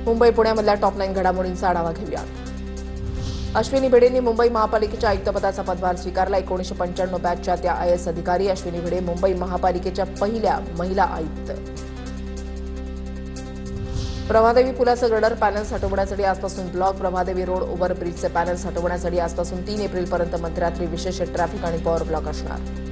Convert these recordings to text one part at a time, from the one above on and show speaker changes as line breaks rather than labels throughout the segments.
Mumbai पुण्यामधल्या top 9 घडामोडींचा आढावा घेऊया। अश्विनी भिडेंनी मुंबई महापालिकेच्या आयुक्तपदाचा पदभार स्वीकारला। 1995 बॅचच्या त्या आयएएस अधिकारी अश्विनी भिडे मुंबई महापालिकेच्या पहिल्या महिला आयुक्त। प्रभादेवी पुलाचं गर्डर पॅनल्स हटवण्यासाठी आजपासून ब्लॉक प्रभादेवी रोड ओव्हरब्रिजचे पॅनल्स हटवण्यासाठी आजपासून 3 एप्रिलपर्यंत मध्यरात्री विशेष ट्रॅफिक आणि पॉवर ब्लॉक असणार।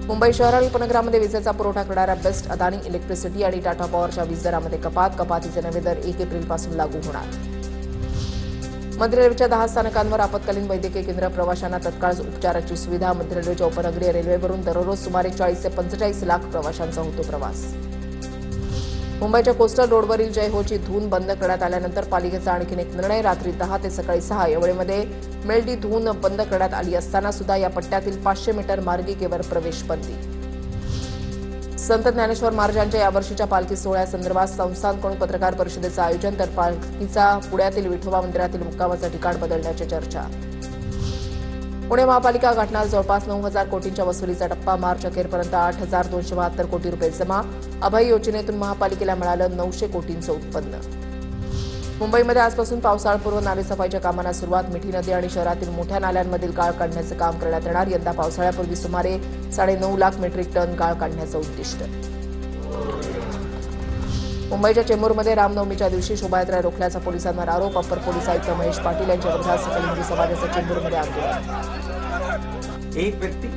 मुंबई शहर आणि उपनगरामध्ये विजेचा पुरवठा करणाऱ्या बेस्ट, अदानी इलेक्ट्रिसिटी आणि टाटा पॉवरच्या वीज दरामध्ये कपातीचे नवे दर 1 एप्रिलपासून लागू होणार। मध्य रेल्वेच्या 10 स्थानकांवर आपत्कालीन वैद्यकीय केंद्र, प्रवाशांना तत्काळ उपचाराची सुविधा। मध्य रेल्वेच्या उपनगरीय रेल्वेवरून दररोज सुमारे 40 ते 45 लाख प्रवाशांचा होतो प्रवास। मुंबईच्या कोस्टल रोडवरील जय होची धून बंद करण्यात आल्यानंतर पालिकेचा आणखी एक निर्णय। रात्री 10 ते सकाळी 6 या वेळेमध्ये मेलडी धून बंद करण्यात आली असताना सुद्धा या पट्ट्यातील 500 मीटर मार्गिकेवर प्रवेश बंदी। संत ज्ञानेश्वर महाराजांच्या यावर्षीच्या पालखी सोहळ्यासंदर्भात संस्थानकडून पत्रकार परिषदेचं आयोजन, तर पालखीचा पुण्यातील विठोबा मंदिरातील मुक्कामाचं ठिकाण बदलण्याची चर्चा। पुणे महापालिका गाठणार जवळपास 9,000 कोटींच्या वसुलीचा टप्पा। मार्च अखेरपर्यंत 8,272 कोटी रुपये जमा। अभय योजनेतून महापालिकेला मिळालं 900 कोटींचं उत्पन्न। मुंबईमध्ये आजपासून पावसाळापूर्व नालेसफाईच्या कामांना सुरुवात। मिठी नदी आणि शहरातील मोठ्या नाल्यांमधील गाळ काढण्याचं काम करण्यात येणार। यंदा पावसाळ्यापूर्वी सुमारे 9.5 लाख मेट्रिक टन गाळ काढण्याचं उद्दिष्ट। मुंबईच्या चेंबूरमध्ये रामनवमीच्या दिवशी शोभायात्रा रोखल्याचा पोलिसांवर आरोप। अप्पर पोलीस आयुक्त महेश पाटील यांच्या विरोधात सकल हिंदू समाजाचं चेंबूरमध्ये आंदोलन।
एक व्यक्ति